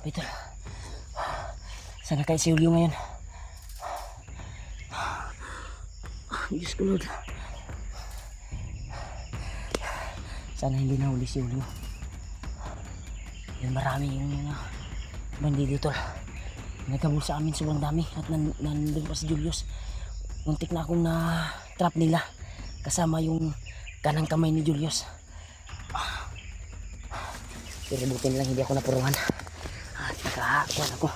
Grabe tol. Sana kay si Julio ngayon. Diyos ko Lord. Sana hindi na huli si Julio. Yan, marami yung mga bandido tol. Nagkabul sa amin sobrang dami. At nandun pa si Julius. Muntik na akong na trap nila. Kasama yung kanang kamay ni Julius. Pero buti lang hindi ako napuruhan. At nakakuan ako.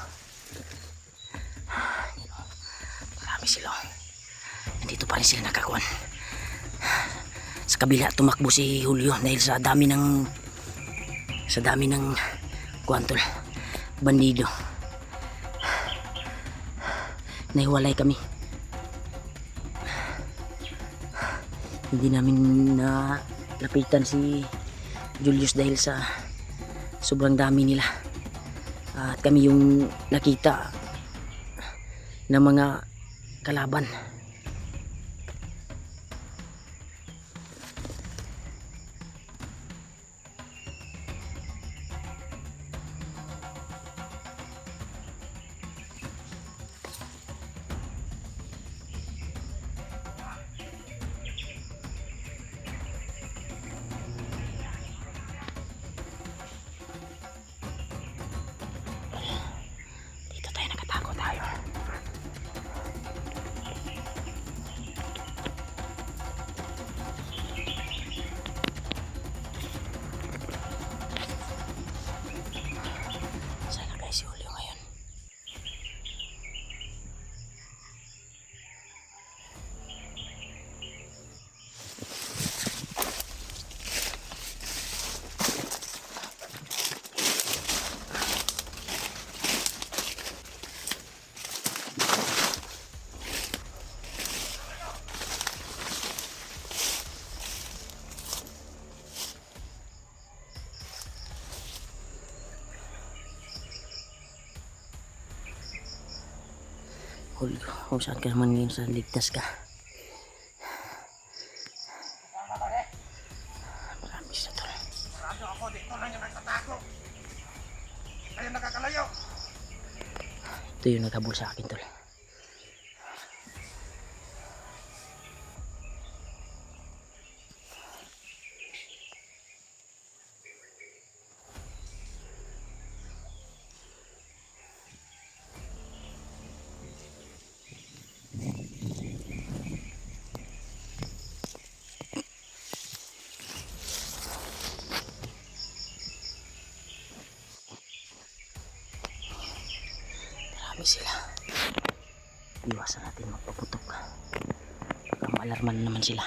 Marami sila. Nandito pa rin sila nakakuan. Sa kabila tumakbo si Julio dahil sa dami ng kuantol bandido. Nahiwalay kami. Hindi namin na lapitan si Julius dahil sa sobrang dami nila. At kami yung nakita ng mga kalaban. Dito tayo nakatago tayo. Sana kay si Julio ngayon. Julio, kung saan ka naman ngayon, sa ligtas ka. Marami sa tol. Marado ako, dito lang yung nagtatago. Kayo nakakalayo. Ito yung naghabol sa akin tol. Marami sila. Iwasan natin magpaputok. Baka maalarman naman sila.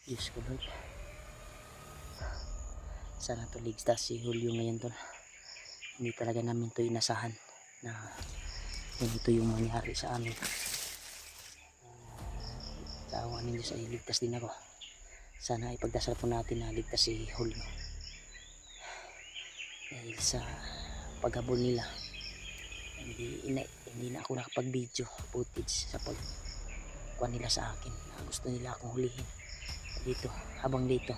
Diyos ko Lord. Sana to ligtas si Julio ngayon tol. Hindi talaga namin to inasahan na ganito yung mangyari sa amin. Tawagan ninyo sa iligtas din ako. Sana ipagdasal po natin na ligtas si Julio. Dahil sa paghabol nila, hindi na ako nakapag-video footage sa pagkuha nila sa akin. Gusto nila akong hulihin dito, habang dito.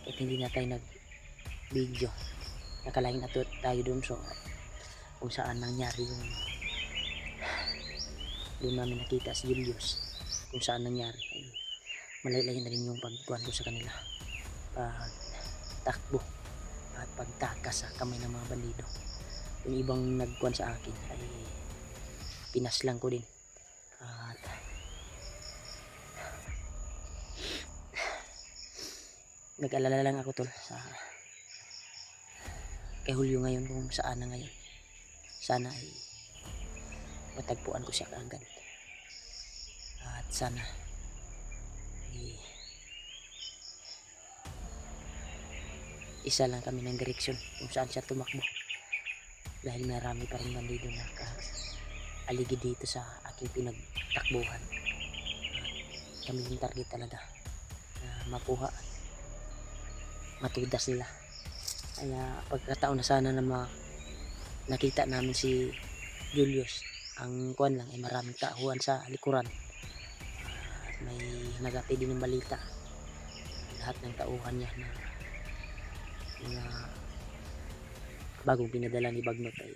At hindi na tayo nag-video. Nakalain na tayo dun so kung saan nangyari yung doon namin nakita si Julius, kung saan nangyari. Ay, malaylayan na rin yung pagkuhan ko sa kanila, pagtakbo at pagtakas sa kamay ng mga bandido. Yung ibang nagkuhan sa akin ay pinaslang ko din. At nag-alala lang ako tol sa kay Julio ngayon, kung saan na ngayon. Sana ay matagpuan ko siya kaagad. At sana ay isa lang kami ng direksyon kung saan siya tumakbo. Dahil marami pa rin bandido na aligid dito sa aking pinagtakbuhan. At kami yung target talaga. makuha, matudas nila. Kaya pagkataon na sana na nakita namin si Julius, ang kuwan lang ay maraming tauhan sa likuran. At may nagati din ng balita, lahat ng tauhan niya na mga bagong pinadala ni Bagnot ay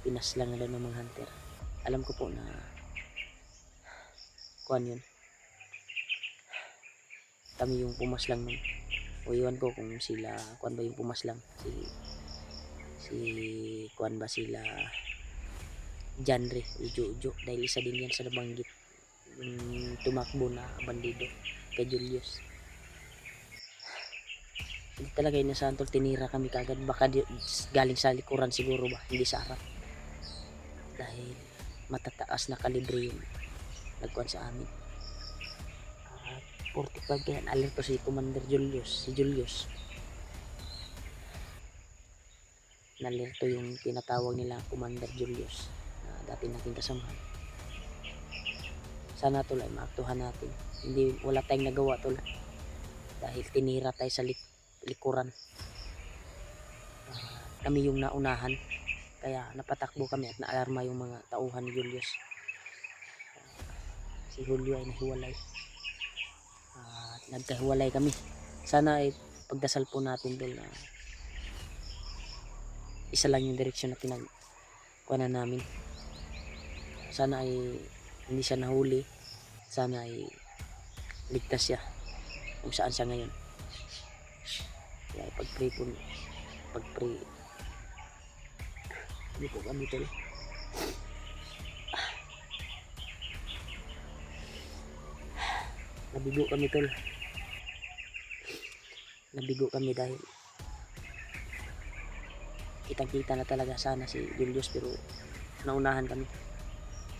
pinaslang na ng mga hunter. Alam ko po na kuwan yun, kami yung pumaslang nun, o iwan ko kung sila kuwan ba yung pumaslang, si kuwan ba sila Janre o Jojo, dahil isa din yan sa nabanggit yung tumakbo na bandido kay Julius. Hindi talaga yun sa Antol, tinira kami kagad, baka galing sa likuran siguro ba, hindi sa harap, dahil matataas na kalibre yung nagkuhan sa amin. 45 kaya alerto si Commander Julius, nalerto yung tinatawag nila Commander Julius na dati nating kasamahan. Sana tol ay maaktuhan natin, hindi, wala tayong nagawa tol, dahil tinira tayo sa likuran. Kami yung naunahan, kaya napatakbo kami at naalarma yung mga tauhan ni Julius. Si Julio ay nahiwalay, at nagkahiwalay kami. Sana ay pagdasal po natin doon na isa lang yung direksyon na pinagkuhanan namin. Sana ay hindi siya nahuli, sana ay ligtas siya kung saan siya ngayon. Kaya pag-pray hindi po kami tol. Nabigo kami tol, nabigo kami dahil kitang-kita na talaga sana si Julius, pero naunahan kami.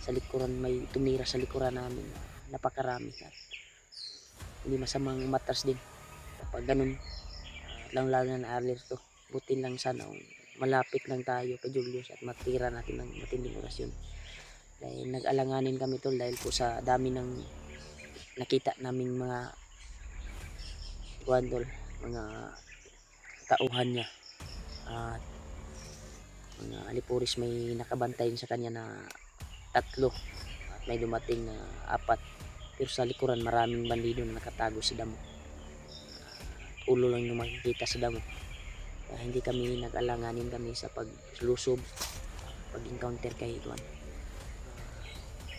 Sa likuran, may tumira sa likuran namin, napakarami, at hindi masamang matas din kapag ganun. Lang na alerto, buti lang sana malapit lang tayo kay Julius at matira natin ng matinding orasyon. Dahil nag-alanganin kami tol, dahil po sa dami ng nakita namin mga guandol, mga tauhan niya at mga alipuris. May nakabantay sa kanya na 3 at may dumating na 4, pero sa likuran maraming bandido na nakatago sa damo. Ulo lang yung makikita sa damo. Kaya hindi kami nag-alanganin kami sa paglusob, pag-encounter kay Juan.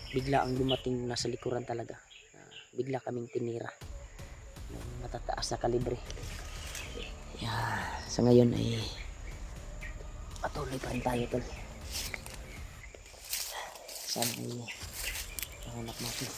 Bigla ang dumating nasa likuran talaga. Bigla kaming tinira ng matataas na kalibre. Sa ngayon ay patuloy pa rin tayo tol. Sana ay mahanap natin.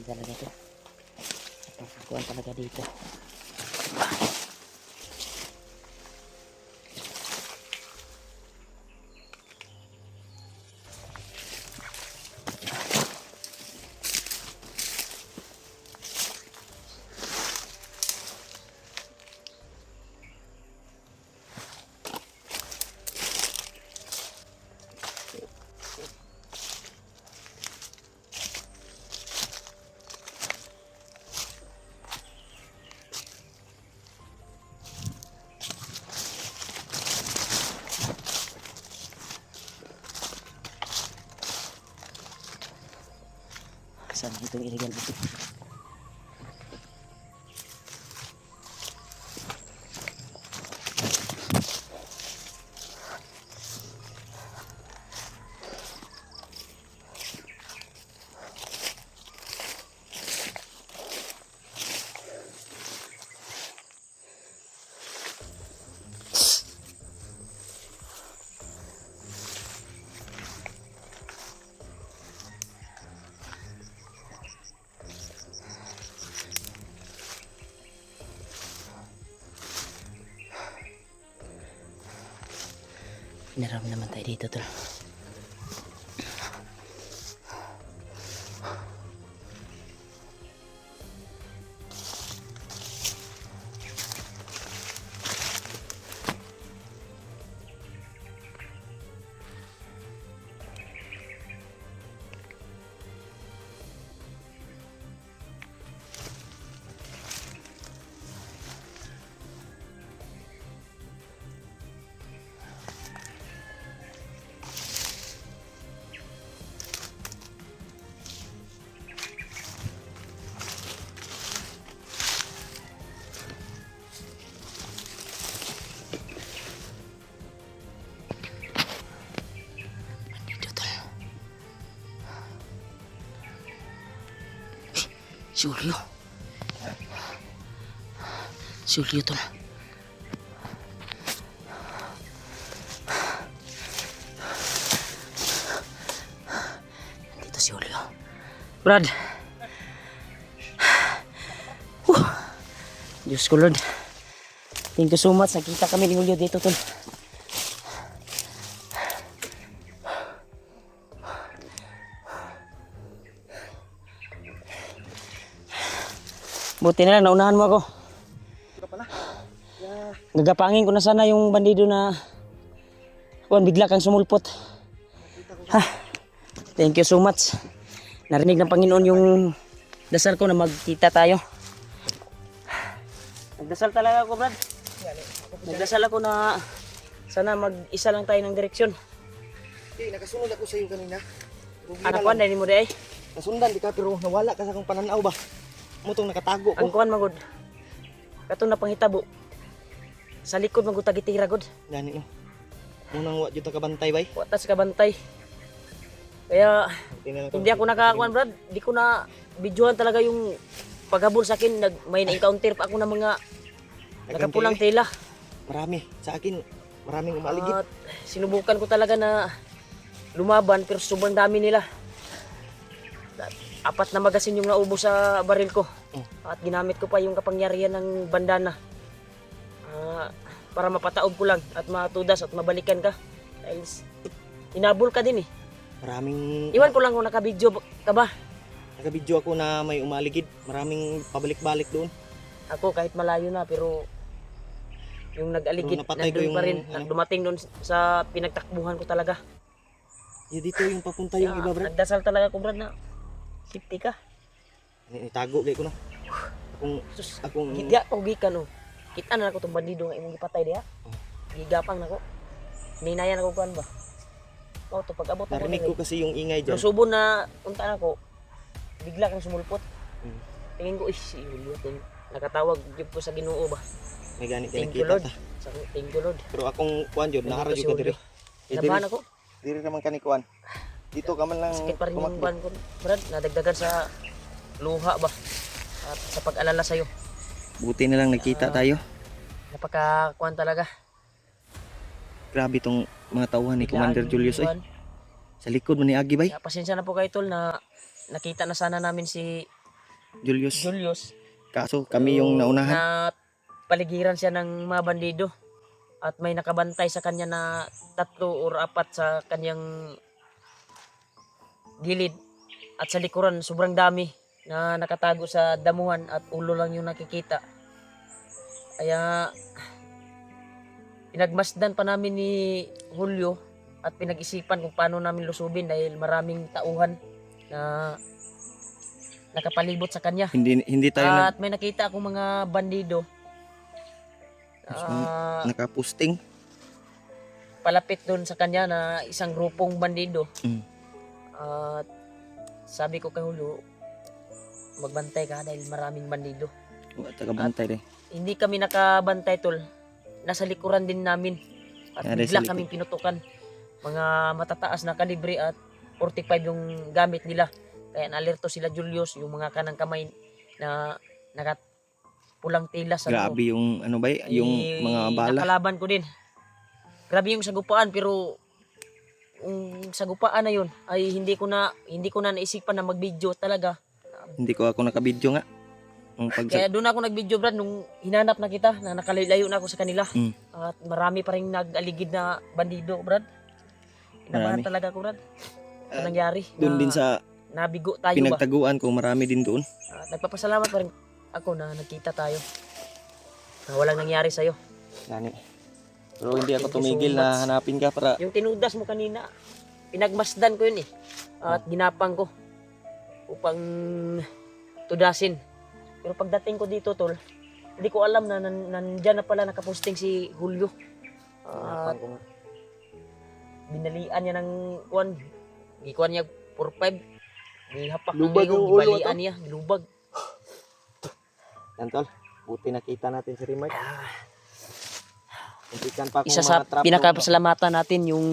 Talaga to, pagkakuan talaga dito. Saan itong illegal ito? Naram naman tayo dito tol. Dito tol. Julio. Julio tol. Dito si Julio. Brad. Diyos ko Lord. Thank you so much. Nakita kami ni Julio dito tol. Buti na lang, naunahan mo ako. Ito pala. Yeah. Gagapangin ko na sana yung bandido na bigla kang sumulpot. Ha, thank you so much. Narinig ng Panginoon yung dasal ko na magkita tayo. Nagdasal talaga ako, Brad. Nagdasal ako na sana mag-isa lang tayo ng direksyon. Nakasunod ako sa iyo kanina. Anak ko, dahil mo di ay. Nasundan di ka pero nawala ka sa akong pananaw ba? Mutong nakatago Ang ko. kuhan magod. Katong na panghitabo. Sa likod magutagitira god. Gani no. Munang wa jud ta kabantay bay. Watas ka bantay. Kaya Tingnan hindi ako nakakuan, Brad. Hindi ko na videohan talaga yung paghabol sa akin. May na-encounter pa ako ng mga nakapulang tela. Marami sa akin. Maraming umaligid. At sinubukan ko talaga na lumaban pero sobrang dami nila. 4 na magasin yung naubo sa baril ko. At ginamit ko pa yung kapangyarihan ng bandana. Para mapataob ko lang at matudas at mabalikan ka. Dahil inabol ka din eh. Maraming Iwan ko lang kung nakabidyo ka ba. nagabidyo ako na may umaligid. Maraming pabalik-balik doon. Ako kahit malayo na pero yung nag-aligid Pero napatay ko nandun yung pa rin. ano. Dumating doon sa pinagtakbuhan ko talaga. Dito yung papunta yung iba, Brad. Nagdasal talaga ko, Brad, na safety ka. Tago gay ko na. Sus, Akong hindi ako gikan oh. Kita na ako tong bandido nga imong gipatay diha. Gigapang nako. Ninayan ako kuan ba. Oh, to pag-abot ako narinig ko kasi yung ingay diyan. Lusubon na unta na ko. Bigla kang sumulpot. Mm. Tingin ko si Julio nakatawag gyud ko sa Ginoo ba. May gani ka Thank you nakita Lord. ta. Thank you Lord. Pero akong kuan jud, nahara jud ka diri. Labahan ako. Diri naman kani kuan. Dito ka man lang Sakit pa rin yung tumakbo. kuan ko. Brad, nadagdagan sa luha ba. At sa pag-alala sa'yo. Buti na lang nakita tayo. Napaka-kuan talaga. Grabe tong mga tauhan ni Biglaan Commander yung Julius ay. kuwan. Sa likod mo ni Agi bay. Kaya pasensya na po kayo tol na nakita na sana namin si Julius. Julius. Kaso kami yung Pero naunahan. Na paligiran siya ng mga bandido. At may nakabantay sa kanya na 3 or 4 sa kanyang gilid. At sa likuran sobrang dami na nakatago sa damuhan at ulo lang yung nakikita. Kaya pinagmasdan pa namin ni Julio at pinag-isipan kung paano namin lusubin dahil maraming tauhan na nakapalibot sa kanya. Hindi tayo At may nakita akong mga bandido nakaposting. palapit doon sa kanya na isang grupong bandido. Mm. At sabi ko kay Julio, magbantay ka dahil maraming bandido. Wa ta kabantay rin. Hindi kami nakabantay tol. Nasa likuran din namin. At Kaya bigla sa likod. kaming pinutukan. Mga matataas na kalibre at 45 yung gamit nila. Kaya nalerto sila Julius, yung mga kanang kamay na nakapulang tila sa Grabe yung ano bay, yung mga bala. Nakalaban ko din. Grabe yung sagupaan pero yung sagupaan na yun ay hindi ko na naisipan na mag-video talaga. Hindi ko ako nakabidyo nga. Ang Kaya doon ako nag-video Brad nung hinanap na kita na nakalayo na ako sa kanila. Mm. At marami pa rin nag-aligid na bandido Brad. Inabahan Marami. talaga ko Brad. Sa nangyari. Doon na din sa nabigo tayo ba. pinagtaguan ko, marami din doon. At nagpapasalamat pa rin ako na nagkita tayo. Na walang nangyari sa'yo. Gani. Pero hindi ako Thank you so tumigil much. na hanapin ka para Yung tinudas mo kanina, pinagmasdan ko yun eh. At ginapang ko upang tudasin. Pero pagdating ko dito tol, hindi ko alam na nandyan na pala nakaposting si Julio. At binalian niya ng kuwan. Gikuan niya 4-5. Gihapak ng Lubag liho, yung ulo, gibalian niya, gilubag. yan tol. Buti nakita natin si Remark. Muntikan pa akong Isa sa ma-trap pinakapasalamatan natin yung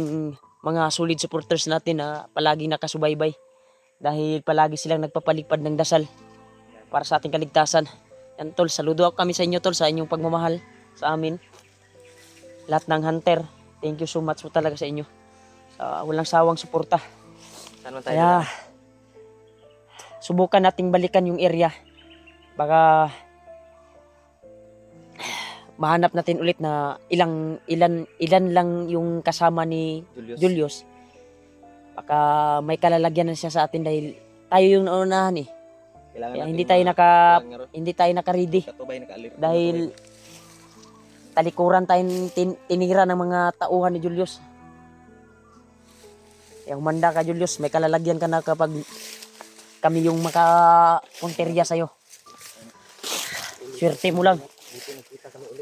mga solid supporters natin na palaging nakasubaybay. Dahil palagi silang nagpapalipad ng dasal para sa ating kaligtasan. Yan tol, saludo ako kami sa inyo tol sa inyong pagmamahal sa amin. Lahat ng hunter, thank you so much po talaga sa inyo. Sa walang sawang suporta. Saan man tayo? Kaya subukan nating balikan yung area. Baka mahanap natin ulit na ilan lang yung kasama ni Julius. Baka may kalalagyan na siya sa atin dahil tayo yung naunahan eh. Kailangan Kaya natin hindi tayo naka-ready katubay naka-alert. dahil talikuran tayong tinira ng mga tauhan ni Julius. Kaya humanda ka Julius, may kalalagyan ka na kapag kami yung makapunterya sa'yo. Swerte mo lang.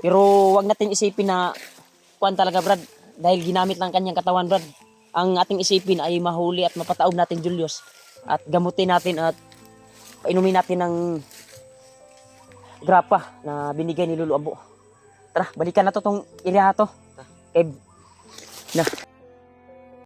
Pero wag natin isipin na kuan talaga Brad dahil ginamit lang kanyang katawan Brad. Ang ating isipin ay mahuli at mapataob natin Julius at gamutin natin at painumin natin ng grapa na binigay ni Lolo Abo. Tara, balikan na to tong area to. Eb. Na.